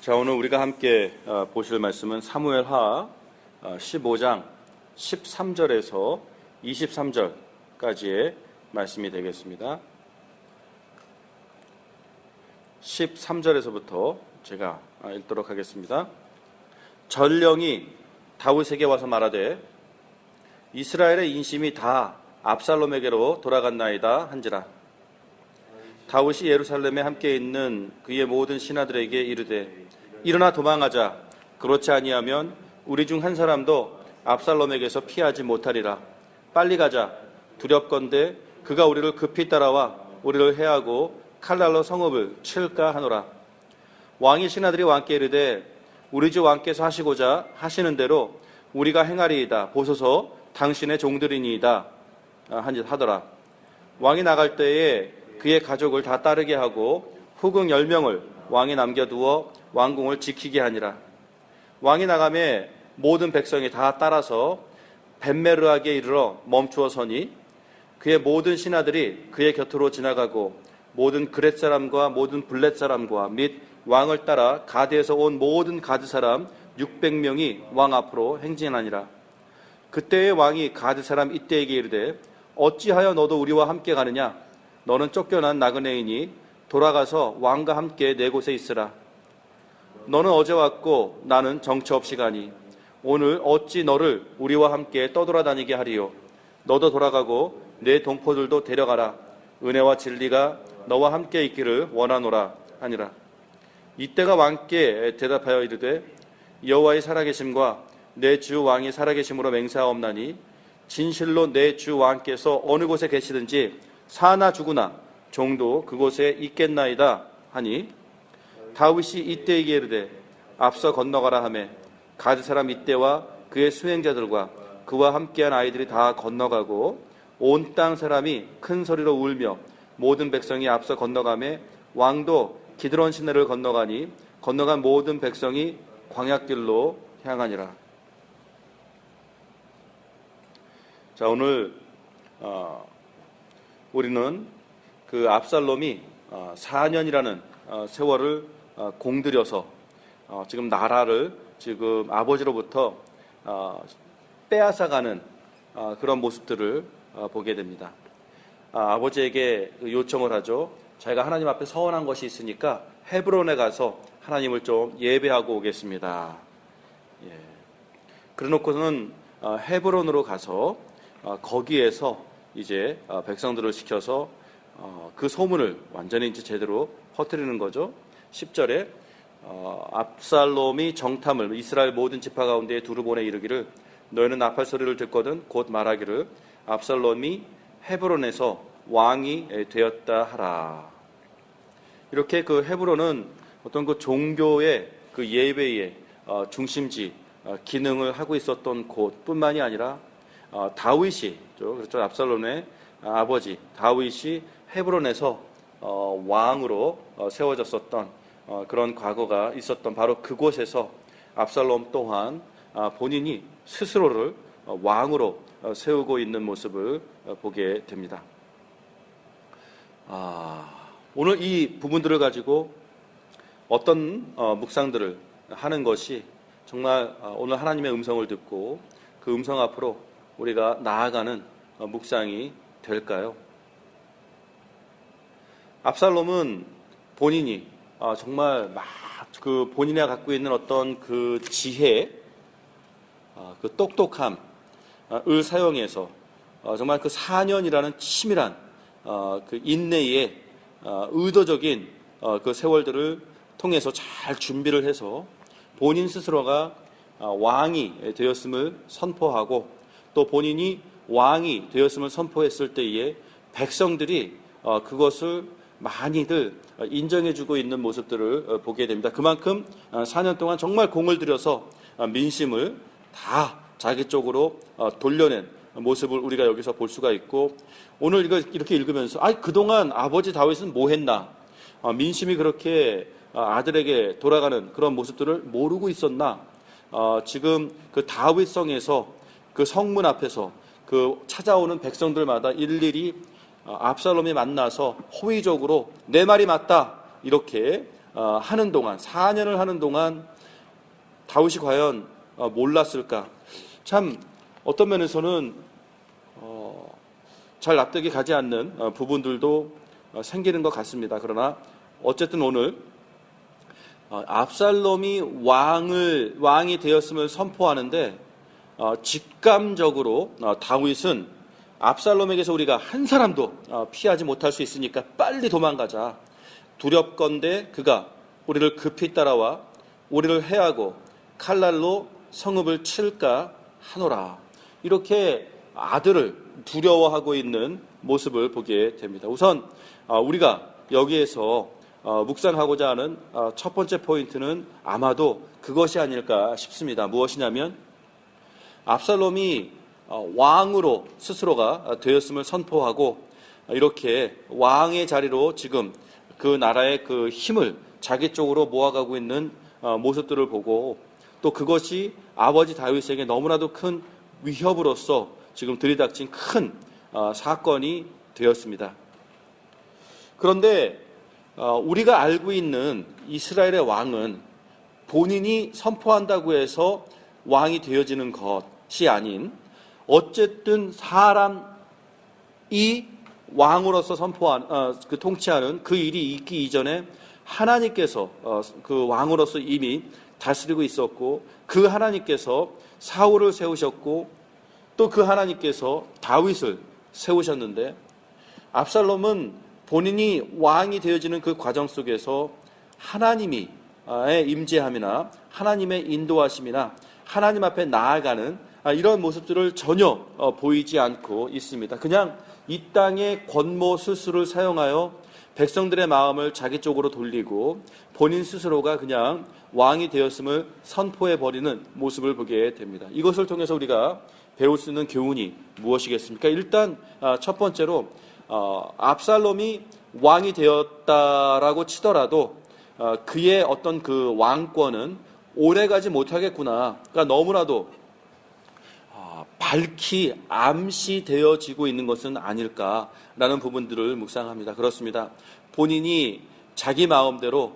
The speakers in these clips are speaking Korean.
자, 오늘 우리가 함께 보실 말씀은 사무엘하 15장 13절에서 23절까지의 말씀이 되겠습니다. 13절에서부터 제가 읽도록 하겠습니다. 전령이 다윗에게 와서 말하되 이스라엘의 인심이 다 압살롬에게로 돌아갔나이다 한지라. 다윗이 예루살렘에 함께 있는 그의 모든 신하들에게 이르되 일어나 도망하자. 그렇지 아니하면 우리 중 한 사람도 압살롬에게서 피하지 못하리라. 빨리 가자. 두렵건대 그가 우리를 급히 따라와 우리를 해하고 칼날로 성읍을 칠까 하노라. 왕의 신하들이 왕께 이르되 우리 주 왕께서 하시고자 하시는 대로 우리가 행하리이다. 보소서 당신의 종들이니이다 하더라. 왕이 나갈 때에 그의 가족을 다 따르게 하고 후궁 10명을 왕이 남겨두어 왕궁을 지키게 하니라. 왕이 나가매 모든 백성이 다 따라서 벳메르하게 이르러 멈추어 서니 그의 모든 신하들이 그의 곁으로 지나가고 모든 그렛 사람과 모든 블렛 사람과 및 왕을 따라 가드에서 온 모든 가드 사람 600명이 왕 앞으로 행진하니라. 그때의 왕이 가드 사람 이때에게 이르되 어찌하여 너도 우리와 함께 가느냐? 너는 쫓겨난 나그네이니 돌아가서 왕과 함께 내 곳에 있으라. 너는 어제 왔고 나는 정처 없이 가니 오늘 어찌 너를 우리와 함께 떠돌아다니게 하리요? 너도 돌아가고 내 동포들도 데려가라. 은혜와 진리가 너와 함께 있기를 원하노라 하니라. 이때가 왕께 대답하여 이르되 여호와의 살아계심과 내 주 왕이 살아계심으로 맹세하옵나니 진실로 내 주 왕께서 어느 곳에 계시든지 사나 죽으나 종도 그곳에 있겠나이다 하니 다윗이 이때에게 이르되 앞서 건너가라 하매 가드 사람 이때와 그의 수행자들과 그와 함께한 아이들이 다 건너가고 온 땅 사람이 큰 소리로 울며 모든 백성이 앞서 건너가매 왕도 기드론 시내를 건너가니 건너간 모든 백성이 광야길로 향하니라. 자, 오늘 우리는 그 압살롬이 4년이라는 세월을 공들여서 지금 나라를 지금 아버지로부터 빼앗아가는 그런 모습들을 보게 됩니다. 아버지에게 요청을 하죠. 자기가 하나님 앞에 서원한 것이 있으니까 헤브론에 가서 하나님을 좀 예배하고 오겠습니다. 예. 그래놓고는 헤브론으로 가서 거기에서 이제 백성들을 시켜서 그 소문을 완전히 이제 제대로 퍼뜨리는 거죠. 10절에 압살롬이 정탐을 이스라엘 모든 지파 가운데에 두루 보내 이르기를 너희는 나팔 소리를 듣거든 곧 말하기를 압살롬이 헤브론에서 왕이 되었다 하라. 이렇게 그 헤브론은 어떤 그 종교의 그 예배의 중심지 기능을 하고 있었던 곳뿐만이 아니라 다윗이 그렇죠. 압살롬의 아버지 다윗이 헤브론에서 왕으로 세워졌었던 그런 과거가 있었던 바로 그곳에서 압살롬 또한 본인이 스스로를 왕으로 세우고 있는 모습을 보게 됩니다. 오늘 이 부분들을 가지고 어떤 묵상들을 하는 것이 정말 오늘 하나님의 음성을 듣고 그 음성 앞으로 우리가 나아가는 묵상이 될까요? 압살롬은 본인이 정말 막 그 본인이 갖고 있는 어떤 그 지혜, 그 똑똑함을 사용해서 정말 그 4년이라는 치밀한 그 인내의 의도적인 그 세월들을 통해서 잘 준비를 해서 본인 스스로가 왕이 되었음을 선포하고 또 본인이 왕이 되었음을 선포했을 때에 백성들이 그것을 많이들 인정해주고 있는 모습들을 보게 됩니다. 그만큼 4년 동안 정말 공을 들여서 민심을 다 자기 쪽으로 돌려낸 모습을 우리가 여기서 볼 수가 있고 오늘 이렇게 읽으면서 그동안 아버지 다윗은 뭐 했나? 민심이 그렇게 아들에게 돌아가는 그런 모습들을 모르고 있었나? 지금 그 다윗성에서 그 성문 앞에서 그 찾아오는 백성들마다 일일이 압살롬이 만나서 호의적으로 내 말이 맞다 이렇게 하는 동안 4년을 하는 동안 다윗이 과연 몰랐을까? 참 어떤 면에서는 잘 납득이 가지 않는 부분들도 생기는 것 같습니다. 그러나 어쨌든 오늘 압살롬이 왕이 되었음을 선포하는데 직감적으로 다윗은 압살롬에게서 우리가 한 사람도 피하지 못할 수 있으니까 빨리 도망가자. 두렵건대 그가 우리를 급히 따라와 우리를 해하고 칼날로 성읍을 칠까 하노라. 이렇게 아들을 두려워하고 있는 모습을 보게 됩니다. 우선 우리가 여기에서 묵상하고자 하는 첫 번째 포인트는 아마도 그것이 아닐까 싶습니다. 무엇이냐면 압살롬이 왕으로 스스로가 되었음을 선포하고 이렇게 왕의 자리로 지금 그 나라의 그 힘을 자기 쪽으로 모아가고 있는 모습들을 보고 또 그것이 아버지 다윗에게 너무나도 큰 위협으로서 지금 들이닥친 큰 사건이 되었습니다. 그런데 우리가 알고 있는 이스라엘의 왕은 본인이 선포한다고 해서 왕이 되어지는 것이 아닌 어쨌든 사람이 왕으로서 통치하는 그 일이 있기 이전에 하나님께서 그 왕으로서 이미 다스리고 있었고 그 하나님께서 사울을 세우셨고 또 그 하나님께서 다윗을 세우셨는데 압살롬은 본인이 왕이 되어지는 그 과정 속에서 하나님의 임재함이나 하나님의 인도하심이나 하나님 앞에 나아가는 이런 모습들을 전혀 보이지 않고 있습니다. 그냥 이 땅의 권모 스스로를 사용하여 백성들의 마음을 자기 쪽으로 돌리고 본인 스스로가 그냥 왕이 되었음을 선포해버리는 모습을 보게 됩니다. 이것을 통해서 우리가 배울 수 있는 교훈이 무엇이겠습니까? 일단 첫 번째로 압살롬이 왕이 되었다라고 치더라도 그의 어떤 그 왕권은 오래가지 못하겠구나. 그러니까 너무나도 밝히 암시되어지고 있는 것은 아닐까라는 부분들을 묵상합니다. 그렇습니다. 본인이 자기 마음대로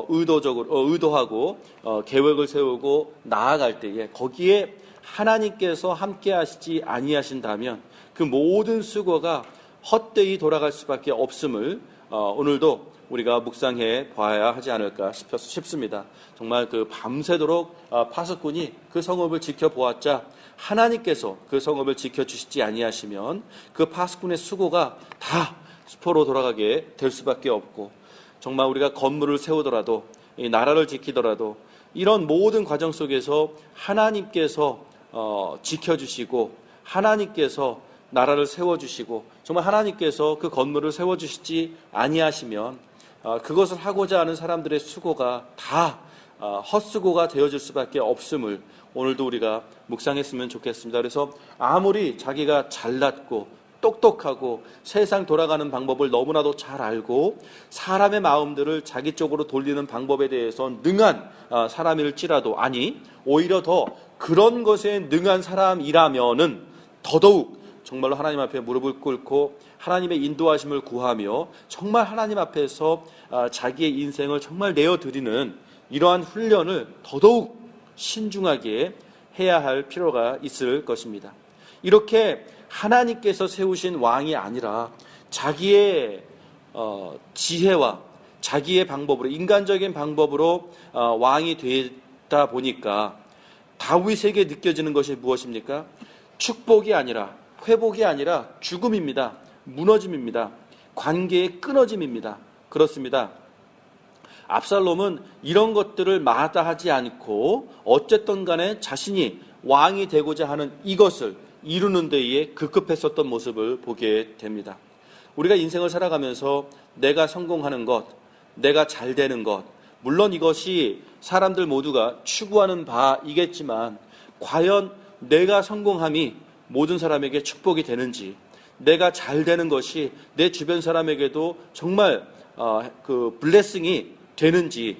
의도하고 계획을 세우고 나아갈 때에 거기에 하나님께서 함께 하시지 아니하신다면 그 모든 수고가 헛되이 돌아갈 수밖에 없음을 오늘도 우리가 묵상해 봐야 하지 않을까 싶습니다. 정말 그 밤새도록 파수꾼이 그 성읍을 지켜보았자 하나님께서 그 성읍을 지켜주시지 아니하시면 그 파수꾼의 수고가 다 수포로 돌아가게 될 수밖에 없고 정말 우리가 건물을 세우더라도 이 나라를 지키더라도 이런 모든 과정 속에서 하나님께서 지켜주시고 하나님께서 나라를 세워주시고 정말 하나님께서 그 건물을 세워주시지 아니하시면 그것을 하고자 하는 사람들의 수고가 다 헛수고가 되어질 수밖에 없음을 오늘도 우리가 묵상했으면 좋겠습니다. 그래서 아무리 자기가 잘났고 똑똑하고 세상 돌아가는 방법을 너무나도 잘 알고 사람의 마음들을 자기 쪽으로 돌리는 방법에 대해서 능한 사람일지라도 아니 오히려 더 그런 것에 능한 사람이라면은 더더욱 정말로 하나님 앞에 무릎을 꿇고 하나님의 인도하심을 구하며 정말 하나님 앞에서 자기의 인생을 정말 내어드리는 이러한 훈련을 더더욱 신중하게 해야 할 필요가 있을 것입니다. 이렇게 하나님께서 세우신 왕이 아니라 자기의 지혜와 자기의 방법으로 인간적인 방법으로 왕이 되다 보니까 다윗에게 느껴지는 것이 무엇입니까? 축복이 아니라 회복이 아니라 죽음입니다. 무너짐입니다. 관계의 끊어짐입니다. 그렇습니다. 압살롬은 이런 것들을 마다하지 않고 어쨌든 간에 자신이 왕이 되고자 하는 이것을 이루는 데에 급급했었던 모습을 보게 됩니다. 우리가 인생을 살아가면서 내가 성공하는 것, 내가 잘 되는 것, 물론 이것이 사람들 모두가 추구하는 바이겠지만 과연 내가 성공함이 모든 사람에게 축복이 되는지, 내가 잘 되는 것이 내 주변 사람에게도 정말 그 블레싱이 되는지에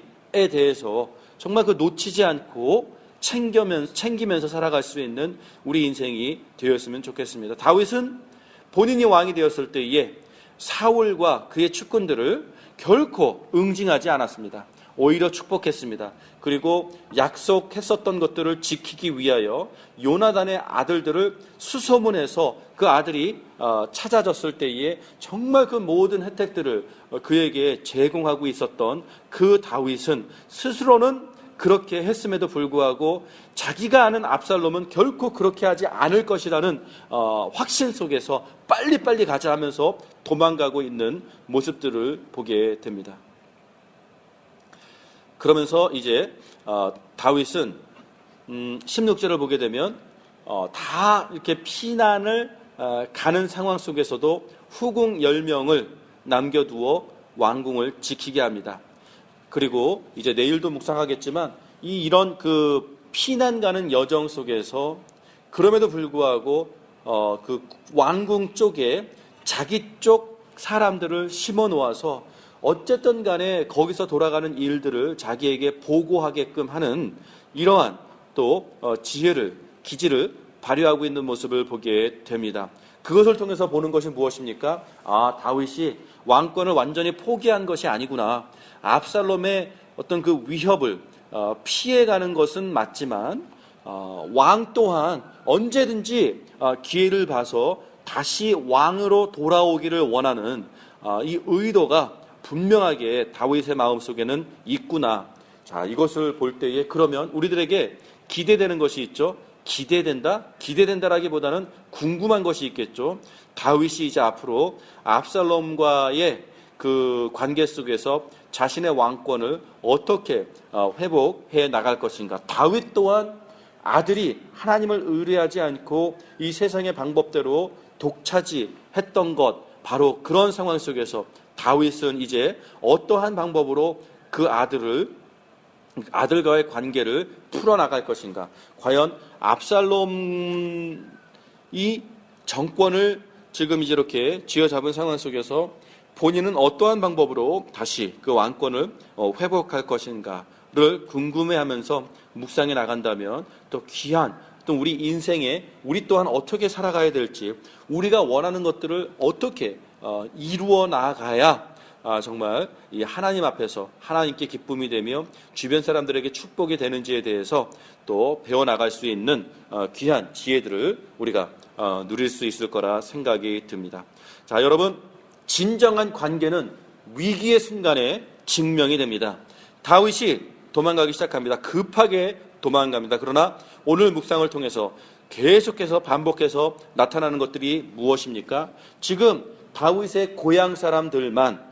대해서 정말 그 놓치지 않고 챙기면서 살아갈 수 있는 우리 인생이 되었으면 좋겠습니다. 다윗은 본인이 왕이 되었을 때에 사울과 그의 측근들을 결코 응징하지 않았습니다. 오히려 축복했습니다. 그리고 약속했었던 것들을 지키기 위하여 요나단의 아들들을 수소문해서 그 아들이 찾아졌을 때에 정말 그 모든 혜택들을 그에게 제공하고 있었던 그 다윗은 스스로는 그렇게 했음에도 불구하고 자기가 아는 압살롬은 결코 그렇게 하지 않을 것이라는 확신 속에서 빨리빨리 가자 하면서 도망가고 있는 모습들을 보게 됩니다. 그러면서 이제 다윗은 16절을 보게 되면 다 이렇게 피난을 가는 상황 속에서도 후궁 10명을 남겨두어 왕궁을 지키게 합니다. 그리고 이제 내일도 묵상하겠지만 이런 그 피난 가는 여정 속에서 그럼에도 불구하고 그 왕궁 쪽에 자기 쪽 사람들을 심어 놓아서 어쨌든 간에 거기서 돌아가는 일들을 자기에게 보고하게끔 하는 이러한 또 지혜를, 기지를 발휘하고 있는 모습을 보게 됩니다. 그것을 통해서 보는 것이 무엇입니까? 다윗이 왕권을 완전히 포기한 것이 아니구나. 압살롬의 어떤 그 위협을 피해가는 것은 맞지만 왕 또한 언제든지 기회를 봐서 다시 왕으로 돌아오기를 원하는 이 의도가 분명하게 다윗의 마음속에는 있구나. 자, 이것을 볼 때에 그러면 우리들에게 기대되는 것이 있죠. 기대된다라기보다는 궁금한 것이 있겠죠. 다윗이 이제 앞으로 압살롬과의 그 관계 속에서 자신의 왕권을 어떻게 회복해 나갈 것인가. 다윗 또한 아들이 하나님을 의뢰하지 않고 이 세상의 방법대로 독차지했던 것, 바로 그런 상황 속에서 다윗은 이제 어떠한 방법으로 그 아들과의 관계를 풀어나갈 것인가. 과연 압살롬이 정권을 지금 이제 이렇게 쥐어잡은 상황 속에서 본인은 어떠한 방법으로 다시 그 왕권을 회복할 것인가를 궁금해하면서 묵상해 나간다면 또 귀한 또 우리 인생에 우리 또한 어떻게 살아가야 될지, 우리가 원하는 것들을 어떻게 이루어 나가야 정말 이 하나님 앞에서 하나님께 기쁨이 되며 주변 사람들에게 축복이 되는지에 대해서 또 배워나갈 수 있는 귀한 지혜들을 우리가 누릴 수 있을 거라 생각이 듭니다. 자, 여러분, 진정한 관계는 위기의 순간에 증명이 됩니다. 다윗이 도망가기 시작합니다. 급하게 도망갑니다. 그러나 오늘 묵상을 통해서 계속해서 반복해서 나타나는 것들이 무엇입니까? 지금 다윗의 고향 사람들만,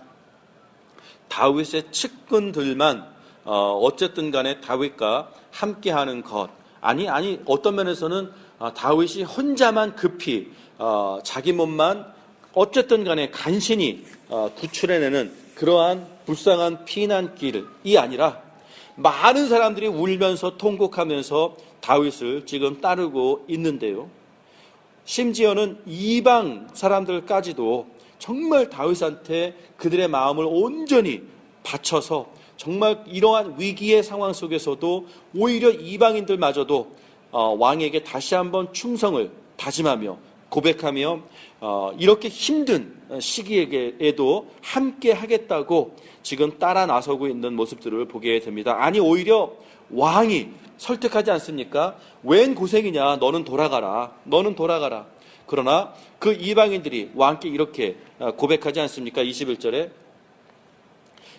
다윗의 측근들만 어쨌든 간에 다윗과 함께하는 것, 아니 어떤 면에서는 다윗이 혼자만 급히 자기 몸만 어쨌든 간에 간신히 구출해내는 그러한 불쌍한 피난길이 아니라 많은 사람들이 울면서 통곡하면서 다윗을 지금 따르고 있는데요. 심지어는 이방 사람들까지도 정말 다윗한테 그들의 마음을 온전히 바쳐서 정말 이러한 위기의 상황 속에서도 오히려 이방인들마저도 왕에게 다시 한번 충성을 다짐하며 고백하며 이렇게 힘든 시기에도 함께 하겠다고 지금 따라 나서고 있는 모습들을 보게 됩니다. 아니, 오히려 왕이 설득하지 않습니까? 웬 고생이냐, 너는 돌아가라. 그러나 그 이방인들이 왕께 이렇게 고백하지 않습니까? 21절에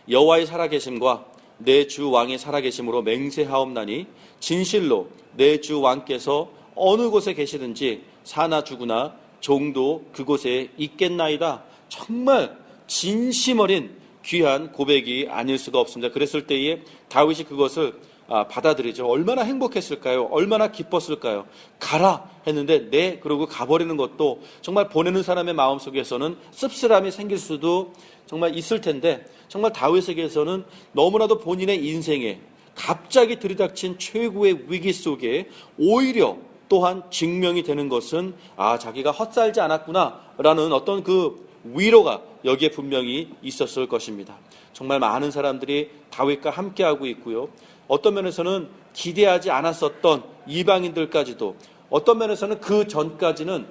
여호와의 살아계심과 내 주 왕의 살아계심으로 맹세하옵나니 진실로 내 주 왕께서 어느 곳에 계시든지 사나 죽으나 종도 그곳에 있겠나이다. 정말 진심 어린 귀한 고백이 아닐 수가 없습니다. 그랬을 때에 다윗이 그것을 받아들이죠. 얼마나 행복했을까요? 얼마나 기뻤을까요? 가라 했는데 네, 그러고 가버리는 것도 정말 보내는 사람의 마음속에서는 씁쓸함이 생길 수도 정말 있을 텐데, 정말 다윗에게서는 너무나도 본인의 인생에 갑자기 들이닥친 최고의 위기 속에 오히려 또한 증명이 되는 것은 자기가 헛살지 않았구나라는 어떤 그 위로가 여기에 분명히 있었을 것입니다. 정말 많은 사람들이 다윗과 함께하고 있고요. 어떤 면에서는 기대하지 않았었던 이방인들까지도, 어떤 면에서는 그 전까지는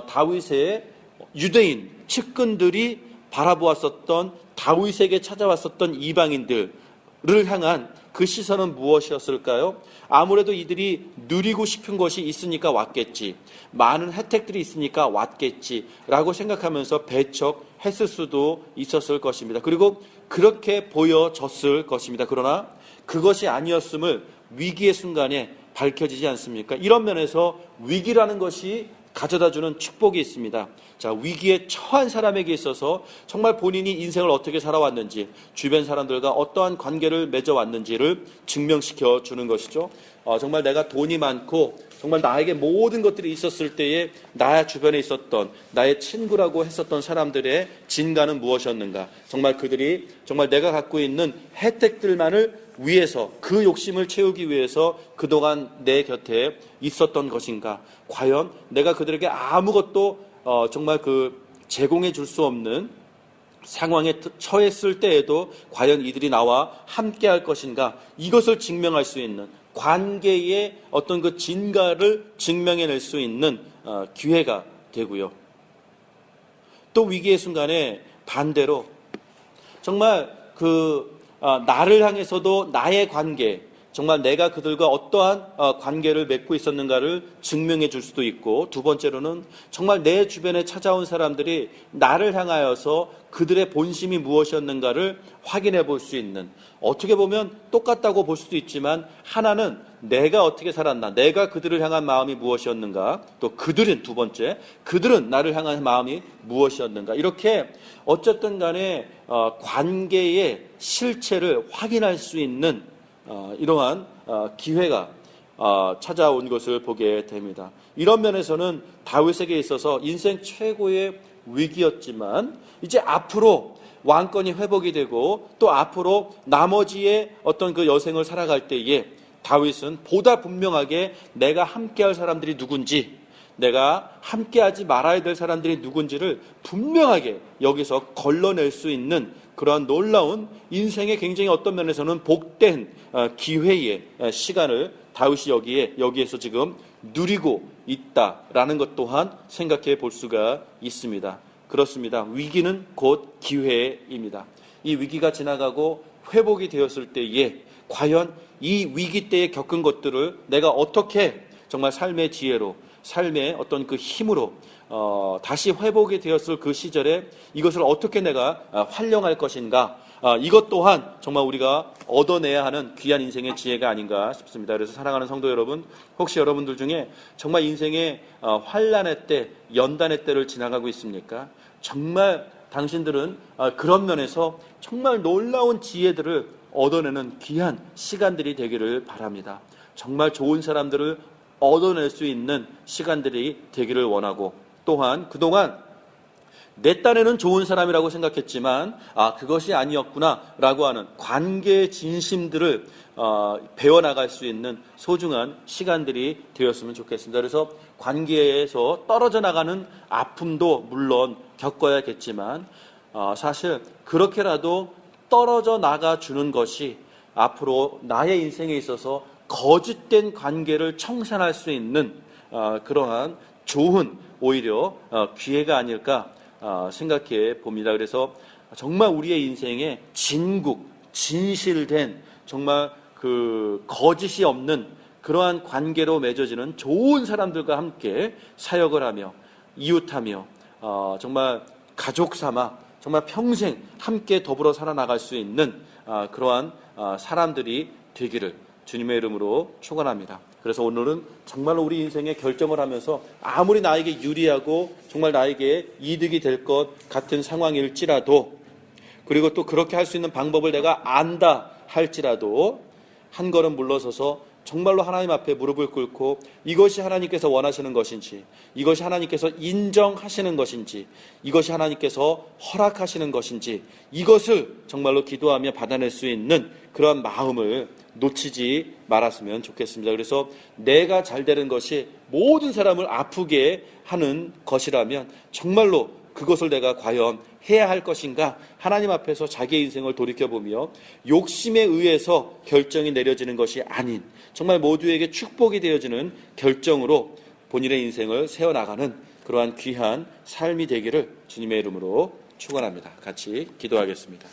다윗의 유대인 측근들이 바라보았었던 다윗에게 찾아왔었던 이방인들, 향한 그 시선은 무엇이었을까요? 아무래도 이들이 누리고 싶은 것이 있으니까 왔겠지, 많은 혜택들이 있으니까 왔겠지라고 생각하면서 배척했을 수도 있었을 것입니다. 그리고 그렇게 보여졌을 것입니다. 그러나 그것이 아니었음을 위기의 순간에 밝혀지지 않습니까? 이런 면에서 위기라는 것이 가져다주는 축복이 있습니다. 자, 위기에 처한 사람에게 있어서 정말 본인이 인생을 어떻게 살아왔는지, 주변 사람들과 어떠한 관계를 맺어왔는지를 증명시켜 주는 것이죠. 정말 내가 돈이 많고 정말 나에게 모든 것들이 있었을 때에 나 주변에 있었던 나의 친구라고 했었던 사람들의 진가는 무엇이었는가? 정말 그들이 정말 내가 갖고 있는 혜택들만을 위해서, 그 욕심을 채우기 위해서 그동안 내 곁에 있었던 것인가? 과연 내가 그들에게 아무것도 정말 제공해 줄 수 없는 상황에 처했을 때에도 과연 이들이 나와 함께 할 것인가? 이것을 증명할 수 있는, 관계의 어떤 그 진가를 증명해낼 수 있는 기회가 되고요. 또 위기의 순간에 반대로 정말 나를 향해서도 나의 관계, 정말 내가 그들과 어떠한 관계를 맺고 있었는가를 증명해 줄 수도 있고, 두 번째로는 정말 내 주변에 찾아온 사람들이 나를 향하여서 그들의 본심이 무엇이었는가를 확인해 볼 수 있는, 어떻게 보면 똑같다고 볼 수도 있지만 하나는 내가 어떻게 살았나, 내가 그들을 향한 마음이 무엇이었는가, 또 그들은, 두 번째, 그들은 나를 향한 마음이 무엇이었는가, 이렇게 어쨌든 간에 관계의 실체를 확인할 수 있는 이러한 기회가 찾아온 것을 보게 됩니다. 이런 면에서는 다윗에게 있어서 인생 최고의 위기였지만 이제 앞으로 왕권이 회복이 되고 또 앞으로 나머지의 어떤 그 여생을 살아갈 때에 다윗은 보다 분명하게 내가 함께할 사람들이 누군지, 내가 함께하지 말아야 될 사람들이 누군지를 분명하게 여기서 걸러낼 수 있는 그러한 놀라운 인생의 굉장히 어떤 면에서는 복된 기회의 시간을 다윗이 여기에서 지금 누리고 있다라는 것 또한 생각해 볼 수가 있습니다. 그렇습니다. 위기는 곧 기회입니다. 이 위기가 지나가고 회복이 되었을 때에 과연 이 위기 때에 겪은 것들을 내가 어떻게 정말 삶의 지혜로, 삶의 어떤 그 힘으로 다시 회복이 되었을 그 시절에 이것을 어떻게 내가 활용할 것인가, 이것 또한 정말 우리가 얻어내야 하는 귀한 인생의 지혜가 아닌가 싶습니다. 그래서 사랑하는 성도 여러분, 혹시 여러분들 중에 정말 인생의 환난의 때, 연단의 때를 지나가고 있습니까? 정말 당신들은 그런 면에서 정말 놀라운 지혜들을 얻어내는 귀한 시간들이 되기를 바랍니다. 정말 좋은 사람들을 얻어낼 수 있는 시간들이 되기를 원하고, 또한 그동안 내 딴에는 좋은 사람이라고 생각했지만 그것이 아니었구나 라고 하는 관계의 진심들을 배워나갈 수 있는 소중한 시간들이 되었으면 좋겠습니다. 그래서 관계에서 떨어져 나가는 아픔도 물론 겪어야겠지만 사실 그렇게라도 떨어져 나가주는 것이 앞으로 나의 인생에 있어서 거짓된 관계를 청산할 수 있는 그러한 좋은, 오히려 기회가 아닐까 생각해 봅니다. 그래서 정말 우리의 인생에 진실된 정말 그 거짓이 없는 그러한 관계로 맺어지는 좋은 사람들과 함께 사역을 하며 이웃하며 정말 가족 삼아 정말 평생 함께 더불어 살아나갈 수 있는 그러한 사람들이 되기를 주님의 이름으로 축원합니다. 그래서 오늘은 정말로 우리 인생에 결정을 하면서 아무리 나에게 유리하고 정말 나에게 이득이 될 것 같은 상황일지라도, 그리고 또 그렇게 할 수 있는 방법을 내가 안다 할지라도 한 걸음 물러서서 정말로 하나님 앞에 무릎을 꿇고 이것이 하나님께서 원하시는 것인지, 이것이 하나님께서 인정하시는 것인지, 이것이 하나님께서 허락하시는 것인지, 이것을 정말로 기도하며 받아낼 수 있는 그런 마음을 놓치지 말았으면 좋겠습니다. 그래서 내가 잘 되는 것이 모든 사람을 아프게 하는 것이라면 정말로 그것을 내가 과연 해야 할 것인가, 하나님 앞에서 자기의 인생을 돌이켜보며 욕심에 의해서 결정이 내려지는 것이 아닌 정말 모두에게 축복이 되어지는 결정으로 본인의 인생을 세워나가는 그러한 귀한 삶이 되기를 주님의 이름으로 축원합니다. 같이 기도하겠습니다.